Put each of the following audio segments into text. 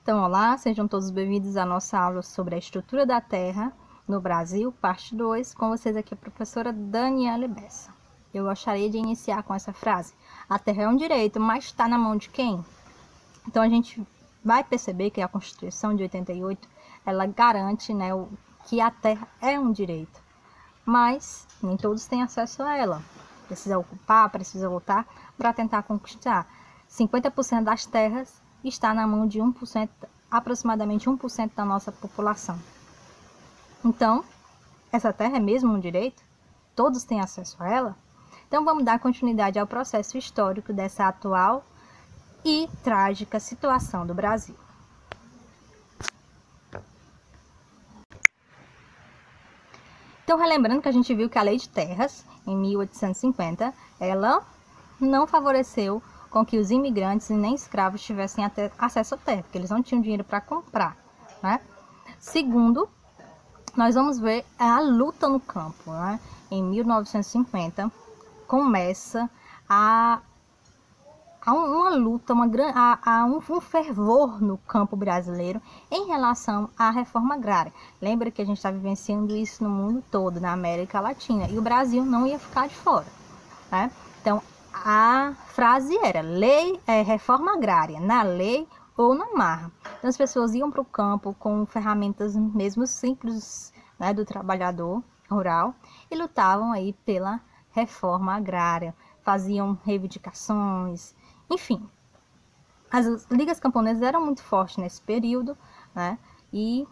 Então, olá, sejam todos bem-vindos à nossa aula sobre a estrutura da Terra no Brasil, parte 2. Com vocês aqui a professora Daniela Bessa. Eu gostaria de iniciar com essa frase: a Terra é um direito, mas está na mão de quem? Então, a gente vai perceber que a Constituição de 88, ela garante, né, que a Terra é um direito, mas nem todos têm acesso a ela. Precisa ocupar, precisa lutar para tentar conquistar. 50% das terras está na mão de 1%, aproximadamente 1% da nossa população. Então, essa terra é mesmo um direito? Todos têm acesso a ela? Então, vamos dar continuidade ao processo histórico dessa atual e trágica situação do Brasil. Então, relembrando que a gente viu que a Lei de Terras, em 1850, ela não favoreceu com que os imigrantes e nem escravos tivessem acesso à terra, porque eles não tinham dinheiro para comprar, né? Segundo, nós vamos ver a luta no campo, né? Em 1950, começa uma luta, um fervor no campo brasileiro em relação à reforma agrária. Lembra que a gente está vivenciando isso no mundo todo, na América Latina, e o Brasil não ia ficar de fora, né? Então, a frase era reforma agrária, na lei ou na marra. Então, as pessoas iam para o campo com ferramentas mesmo simples, né, do trabalhador rural e lutavam aí pela reforma agrária, faziam reivindicações, enfim. As ligas camponesas eram muito fortes nesse período, né, e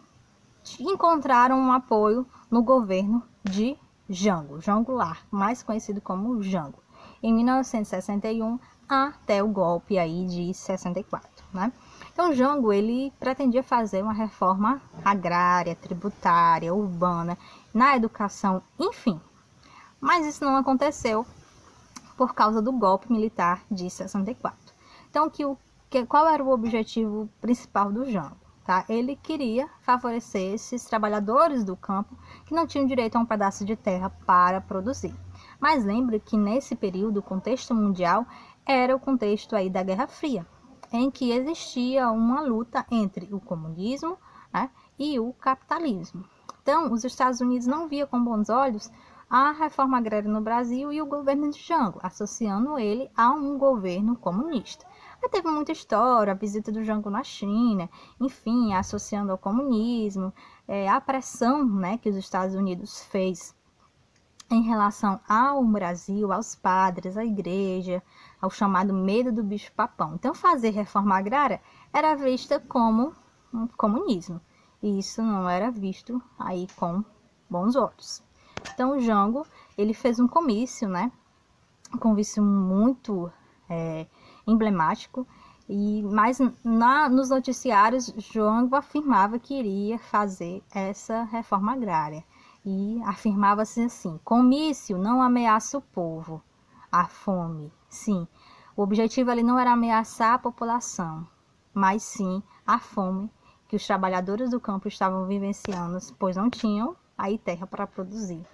encontraram um apoio no governo de Jango Goulart, mais conhecido como Jango, em 1961 até o golpe aí de 64, né? Então, Jango, ele pretendia fazer uma reforma agrária, tributária, urbana, na educação, enfim. Mas isso não aconteceu por causa do golpe militar de 64. Então, qual era o objetivo principal do Jango? Tá? Ele queria favorecer esses trabalhadores do campo que não tinham direito a um pedaço de terra para produzir. Mas lembre que nesse período o contexto mundial era o contexto aí da Guerra Fria, em que existia uma luta entre o comunismo, né, e o capitalismo. Então, os Estados Unidos não via com bons olhos a reforma agrária no Brasil e o governo de Jango, associando ele a um governo comunista. Aí teve muita história, a visita do Jango na China, enfim, associando ao comunismo, a pressão, né, que os Estados Unidos fez em relação ao Brasil, aos padres, à igreja, ao chamado medo do bicho-papão. Então, fazer reforma agrária era vista como um comunismo, e isso não era visto aí com bons olhos. Então, o Jango, ele fez um comício, né, um comício muito emblemático, mas nos noticiários, Jango afirmava que iria fazer essa reforma agrária. E afirmava-se assim: comício não ameaça o povo, a fome. Sim, o objetivo ali não era ameaçar a população, mas sim a fome que os trabalhadores do campo estavam vivenciando, pois não tinham aí terra para produzir.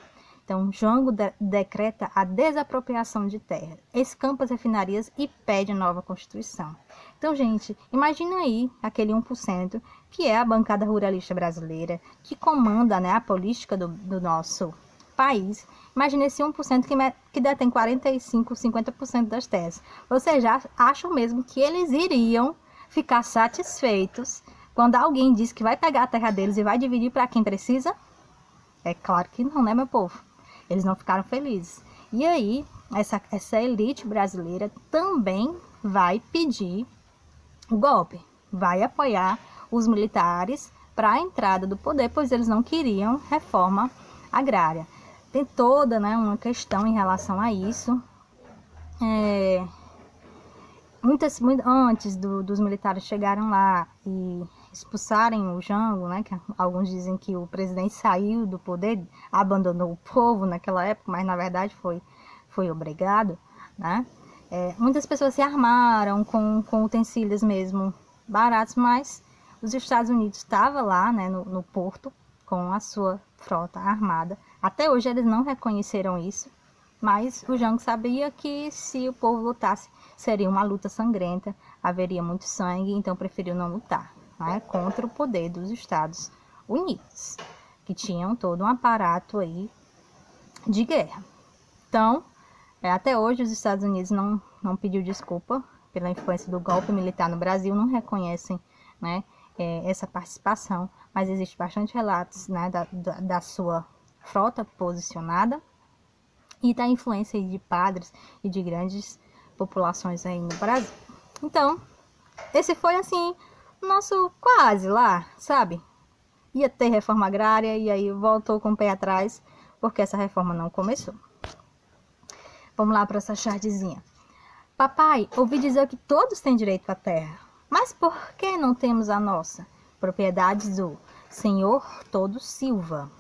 Então, Jango decreta a desapropriação de terra, escampa as refinarias e pede nova Constituição. Então, gente, imagina aí aquele 1% que é a bancada ruralista brasileira, que comanda, né, a política do nosso país. Imagina esse 1% que detém 45%, 50% das terras. Vocês já acham mesmo que eles iriam ficar satisfeitos quando alguém diz que vai pegar a terra deles e vai dividir para quem precisa? É claro que não, né, meu povo? Eles não ficaram felizes. E aí, essa elite brasileira também vai pedir o golpe, vai apoiar os militares para a entrada do poder, pois eles não queriam reforma agrária. Tem toda, né, uma questão em relação a isso. Antes dos militares chegarem lá e expulsarem o Jango, né, que alguns dizem que o presidente saiu do poder, abandonou o povo naquela época, mas na verdade foi obrigado, né? Muitas pessoas se armaram com utensílios mesmo baratos, mas os Estados Unidos estavam lá, né, no porto com a sua frota armada. Até hoje eles não reconheceram isso, mas o Jango sabia que se o povo lutasse, seria uma luta sangrenta, haveria muito sangue, então preferiu não lutar. né, contra o poder dos Estados Unidos, que tinham todo um aparato aí de guerra. Então, até hoje os Estados Unidos não pediu desculpa pela influência do golpe militar no Brasil, não reconhecem, né, essa participação, mas existe bastante relatos, né, da sua frota posicionada e da influência de padres e de grandes populações aí no Brasil. Então, esse foi assim, nosso quase lá, sabe? Ia ter reforma agrária e aí voltou com o pé atrás, porque essa reforma não começou. Vamos lá para essa chargezinha. Papai, ouvi dizer que todos têm direito à terra, mas por que não temos a nossa? Propriedades do senhor Todo Silva.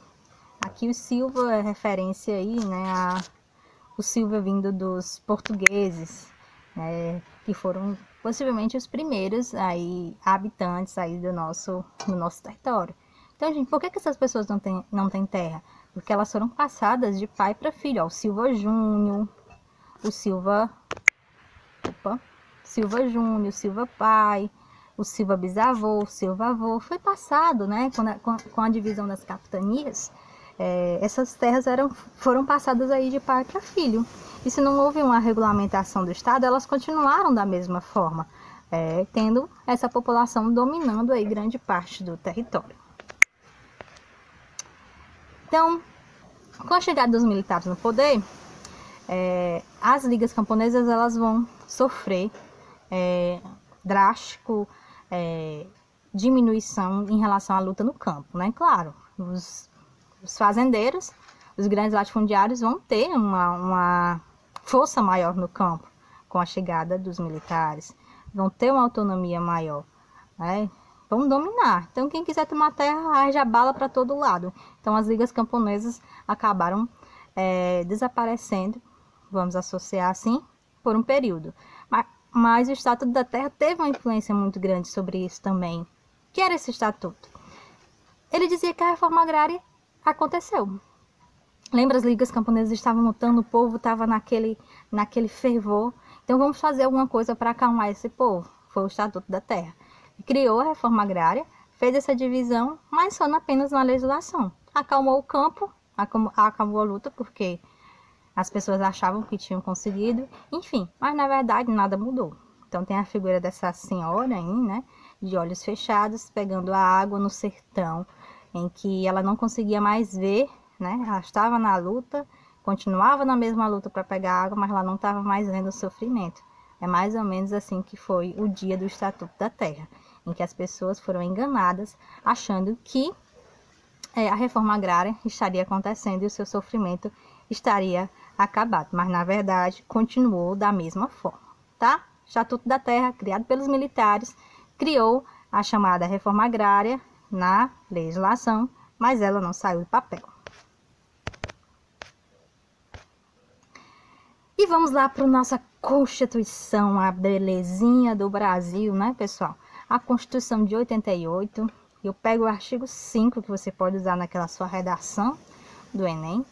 Aqui o Silva é referência aí, né, o Silva vindo dos portugueses, né, que foram possivelmente os primeiros aí habitantes aí do nosso território. Então, gente, por que essas pessoas não têm terra? Porque elas foram passadas de pai para filho. Ó, o Silva Júnior, o Silva Júnior, o Silva pai, o Silva bisavô, o Silva avô. Foi passado, né, com a divisão das capitanias. Essas terras foram passadas aí de pai para filho. E se não houve uma regulamentação do Estado, elas continuaram da mesma forma, tendo essa população dominando aí grande parte do território. Então, com a chegada dos militares no poder, as ligas camponesas elas vão sofrer drástico diminuição em relação à luta no campo, né? Claro, os fazendeiros, os grandes latifundiários vão ter uma força maior no campo com a chegada dos militares, vão ter uma autonomia maior, né? Vão dominar. Então, quem quiser tomar terra, arja bala para todo lado. Então, as ligas camponesas acabaram desaparecendo, vamos associar assim, por um período. Mas o Estatuto da Terra teve uma influência muito grande sobre isso também. O que era esse estatuto? Ele dizia que a reforma agrária aconteceu. Lembra, as ligas camponesas estavam lutando, o povo estava naquele fervor. Então vamos fazer alguma coisa para acalmar esse povo. Foi o Estatuto da Terra. Criou a reforma agrária, fez essa divisão, mas só apenas na legislação. Acalmou o campo, acalmou a luta, porque as pessoas achavam que tinham conseguido, enfim, mas na verdade nada mudou. Então tem a figura dessa senhora aí, né, de olhos fechados, pegando a água no sertão, em que ela não conseguia mais ver, né, ela estava na luta, continuava na mesma luta para pegar água, mas ela não estava mais vendo o sofrimento. É mais ou menos assim que foi o dia do Estatuto da Terra, em que as pessoas foram enganadas, achando que a reforma agrária estaria acontecendo e o seu sofrimento estaria acabado, mas na verdade continuou da mesma forma, tá? Estatuto da Terra, criado pelos militares, criou a chamada reforma agrária na legislação, mas ela não saiu do papel. E vamos lá para a nossa Constituição, a belezinha do Brasil, né, pessoal? A Constituição de 88, eu pego o artigo 5, que você pode usar naquela sua redação do Enem,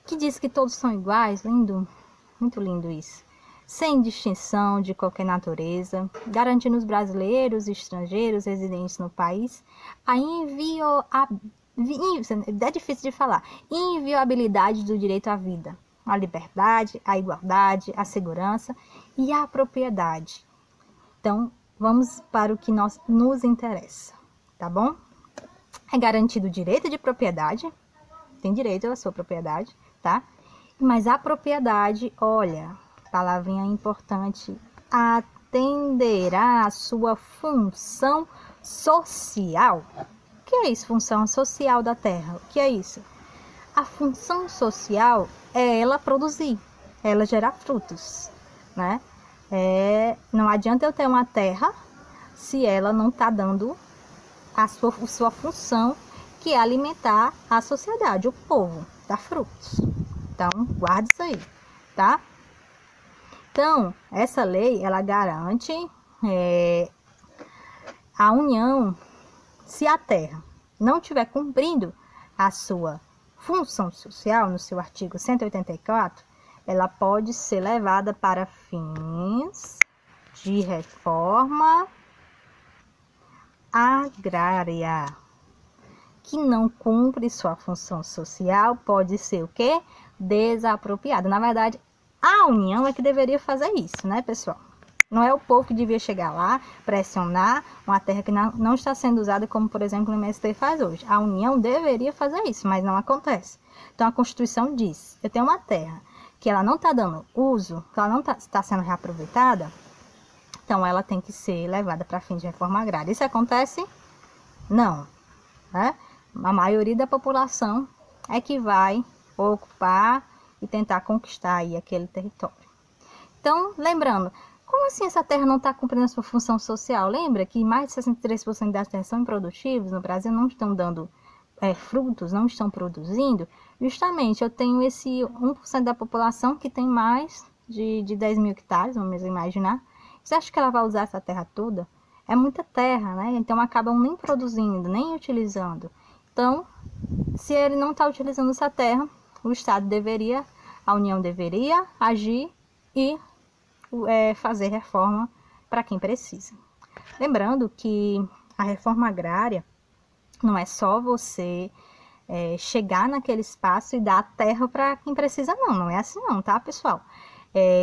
que diz que todos são iguais, lindo, muito lindo isso, sem distinção de qualquer natureza, garantindo os brasileiros e estrangeiros residentes no país a é difícil de falar, inviolabilidade do direito à vida, à liberdade, à igualdade, à segurança e à propriedade. Então, vamos para o que nos interessa, tá bom? É garantido o direito de propriedade, tem direito à sua propriedade, tá? Mas a propriedade, olha, palavrinha importante, atenderá à sua função social. O que é isso, função social da terra? O que é isso? A função social é ela produzir, ela gerar frutos, né? Não adianta eu ter uma terra se ela não está dando a sua função, que é alimentar a sociedade, o povo, dar frutos. Então, guarda isso aí, tá? Então, essa lei, ela garante a união, se a terra não estiver cumprindo a sua função social, no seu artigo 184, ela pode ser levada para fins de reforma agrária que não cumpre sua função social pode ser o quê? Desapropriada. Na verdade, a União é que deveria fazer isso, né, pessoal? Não é o povo que devia chegar lá, pressionar uma terra que não está sendo usada, como, por exemplo, o MST faz hoje. A União deveria fazer isso, mas não acontece. Então, a Constituição diz, eu tenho uma terra que ela não está dando uso, que ela não está sendo reaproveitada, então ela tem que ser levada para fim de reforma agrária. Isso acontece? Não, né? A maioria da população é que vai ocupar e tentar conquistar aí aquele território. Então, lembrando, como assim essa terra não está cumprindo a sua função social? Lembra que mais de 63% das terras são improdutivas no Brasil, não estão dando frutos, não estão produzindo? Justamente, eu tenho esse 1% da população que tem mais de 10 mil hectares, vamos imaginar. Você acha que ela vai usar essa terra toda? É muita terra, né? Então, acabam nem produzindo, nem utilizando. Então, se ele não está utilizando essa terra, o Estado deveria, a União deveria agir e fazer reforma para quem precisa. Lembrando que a reforma agrária não é só você chegar naquele espaço e dar a terra para quem precisa, não. Não é assim não, tá, pessoal?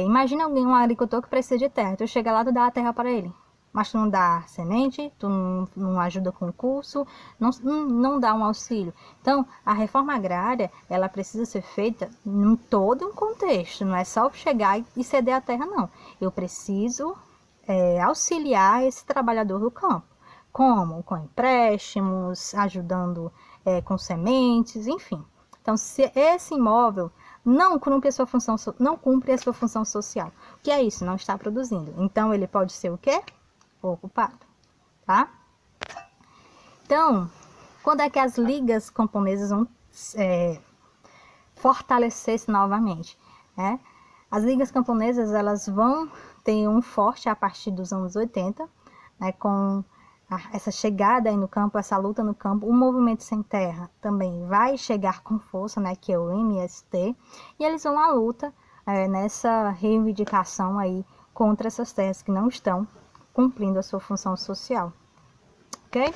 Imagina um agricultor que precisa de terra. Tu chega lá, tu dá a terra para ele. Mas tu não dá semente, tu não ajuda com o curso, não dá um auxílio. Então, a reforma agrária, ela precisa ser feita em todo um contexto. Não é só chegar e ceder a terra, não. Eu preciso auxiliar esse trabalhador do campo. Como? Com empréstimos, ajudando com sementes, enfim. Então, se esse imóvel não cumpre a sua função social, o que é isso? Não está produzindo. Então, ele pode ser o quê? Ocupado, tá? Então, quando é que as ligas camponesas vão fortalecer-se novamente, né? As ligas camponesas, elas vão ter um forte a partir dos anos 80, né, com essa chegada aí no campo, essa luta no campo. O movimento sem terra também vai chegar com força, né, que é o MST, e eles vão à luta nessa reivindicação aí contra essas terras que não estão cumprindo a sua função social, ok?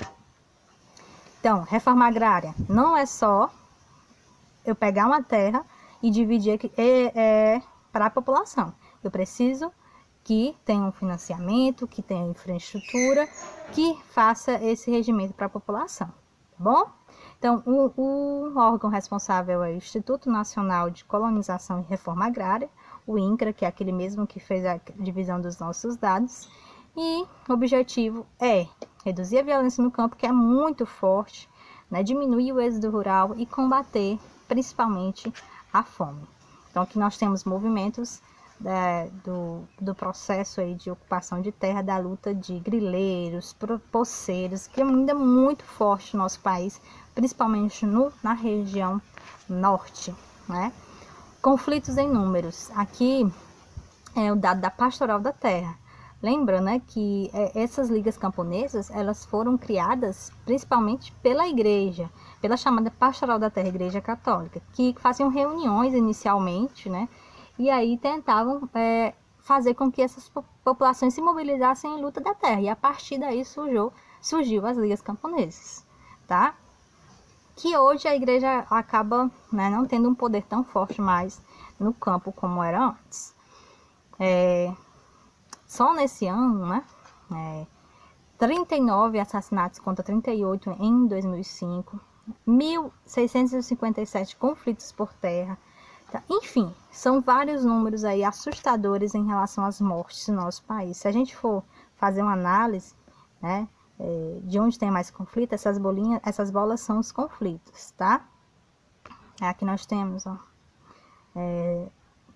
Então, reforma agrária não é só eu pegar uma terra e dividir para a população. Eu preciso que tenha um financiamento, que tenha infraestrutura, que faça esse regimento para a população, tá bom? Então, o órgão responsável é o Instituto Nacional de Colonização e Reforma Agrária, o INCRA, que é aquele mesmo que fez a divisão dos nossos dados. E o objetivo é reduzir a violência no campo, que é muito forte, né? Diminuir o êxodo rural e combater principalmente a fome. Então, aqui nós temos movimentos do processo aí de ocupação de terra, da luta de grileiros, poceiros, que é ainda muito forte no nosso país, principalmente na região norte, né? Conflitos em números. Aqui é o dado da Pastoral da Terra. Lembra, né, que essas ligas camponesas, elas foram criadas principalmente pela igreja, pela chamada Pastoral da Terra, Igreja Católica, que faziam reuniões inicialmente, né, e aí tentavam fazer com que essas populações se mobilizassem em luta da terra, e a partir daí surgiu as ligas camponesas, tá? Que hoje a igreja acaba, né, não tendo um poder tão forte mais no campo como era antes. Só nesse ano, né, 39 assassinatos contra 38 em 2005, 1.657 conflitos por terra. Tá? Enfim, são vários números aí assustadores em relação às mortes no nosso país. Se a gente for fazer uma análise, né, de onde tem mais conflito, essas bolas são os conflitos, tá? Aqui nós temos, ó,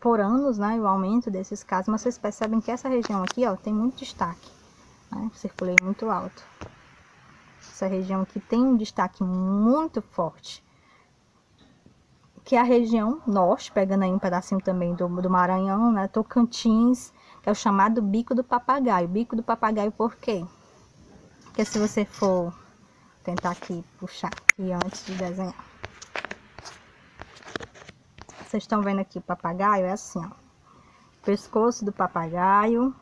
por anos, né, o aumento desses casos, mas vocês percebem que essa região aqui, ó, tem muito destaque, né, circulei muito alto. Essa região aqui tem um destaque muito forte, que é a região norte, pegando aí um pedacinho também do Maranhão, né, Tocantins, que é o chamado Bico do Papagaio. Bico do Papagaio por quê? Porque se você for tentar aqui puxar aqui antes de desenhar, vocês estão vendo aqui o papagaio, é assim, ó. Pescoço do papagaio,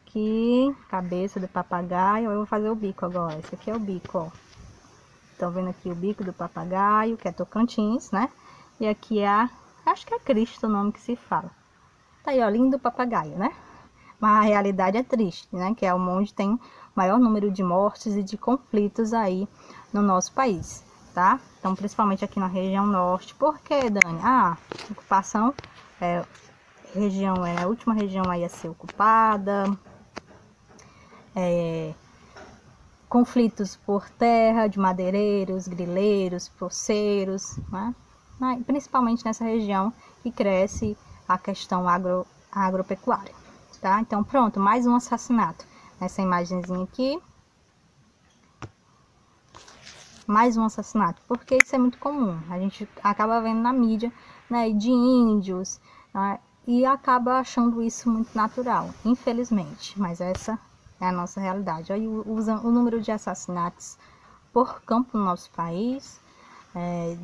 aqui, cabeça do papagaio. Eu vou fazer o bico agora. Esse aqui é o bico, ó. Estão vendo aqui o bico do papagaio, que é Tocantins, né? E aqui é acho que é Cristo o nome que se fala. Tá aí, ó, lindo papagaio, né? Mas a realidade é triste, né? Que é onde tem o maior número de mortes e de conflitos aí no nosso país, tá? Então, principalmente aqui na região norte. Por que, Dani? Ocupação, região é a última região aí a ser ocupada, conflitos por terra, de madeireiros, grileiros, poceiros, né? Principalmente nessa região que cresce a questão agropecuária, tá? Então, pronto, mais um assassinato. Nessa imagenzinha aqui, mais um assassinato, porque isso é muito comum. A gente acaba vendo na mídia, né, de índios, né, e acaba achando isso muito natural, infelizmente. Mas essa é a nossa realidade. Aí o número de assassinatos por campo no nosso país,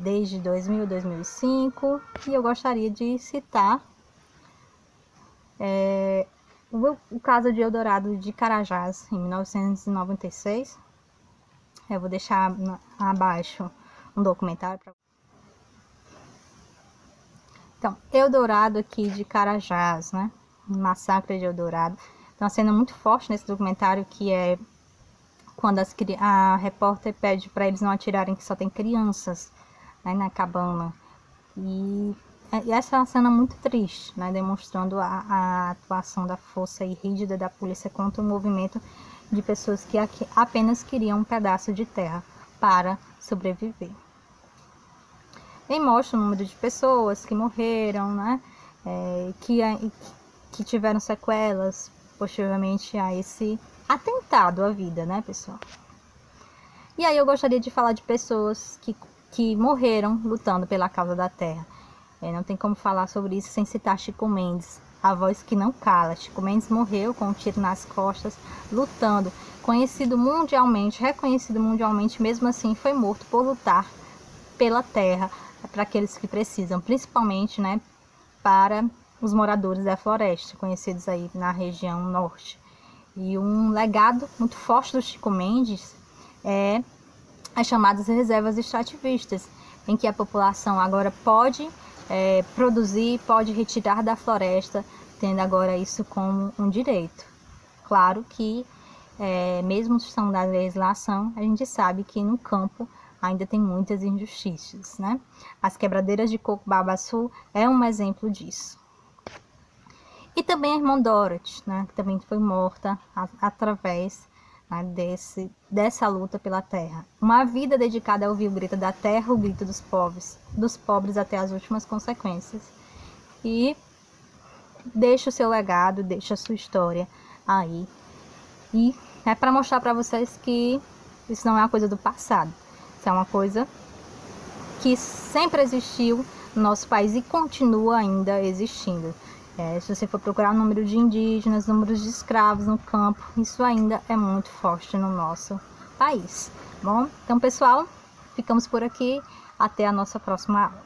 desde 2000, 2005, e eu gostaria de citar o caso de Eldorado de Carajás, em 1996. Eu vou deixar abaixo um documentário para. Então, Eldorado aqui de Carajás, né? Massacre de Eldorado. Tem uma cena muito forte nesse documentário, que é quando a repórter pede para eles não atirarem, que só tem crianças, né, na cabana. E essa é uma cena muito triste, né? Demonstrando a atuação da força rígida da polícia contra o movimento de pessoas que apenas queriam um pedaço de terra para sobreviver. E mostra o número de pessoas que morreram, né? Que tiveram sequelas posteriormente a esse atentado à vida, né, pessoal? E aí eu gostaria de falar de pessoas que morreram lutando pela causa da terra. Não tem como falar sobre isso sem citar Chico Mendes, a voz que não cala. Chico Mendes morreu com um tiro nas costas, lutando, conhecido mundialmente, reconhecido mundialmente, mesmo assim foi morto por lutar pela terra, para aqueles que precisam, principalmente, né, para os moradores da floresta, conhecidos aí na região norte. E um legado muito forte do Chico Mendes é as chamadas reservas extrativistas, em que a população agora pode produzir, pode retirar da floresta, tendo agora isso como um direito. Claro que, mesmo estando na legislação, a gente sabe que no campo ainda tem muitas injustiças, né? As quebradeiras de Coco-Babaçu é um exemplo disso. E também a irmã Dorothy, né, que também foi morta através, né, dessa luta pela terra. Uma vida dedicada a ouvir o grito da terra, o grito dos pobres até as últimas consequências. E deixa o seu legado, deixa a sua história aí. E é para mostrar para vocês que isso não é uma coisa do passado. Isso é uma coisa que sempre existiu no nosso país e continua ainda existindo. Se você for procurar o número de indígenas, números de escravos no campo, isso ainda é muito forte no nosso país. Bom, então pessoal, ficamos por aqui. Até a nossa próxima aula.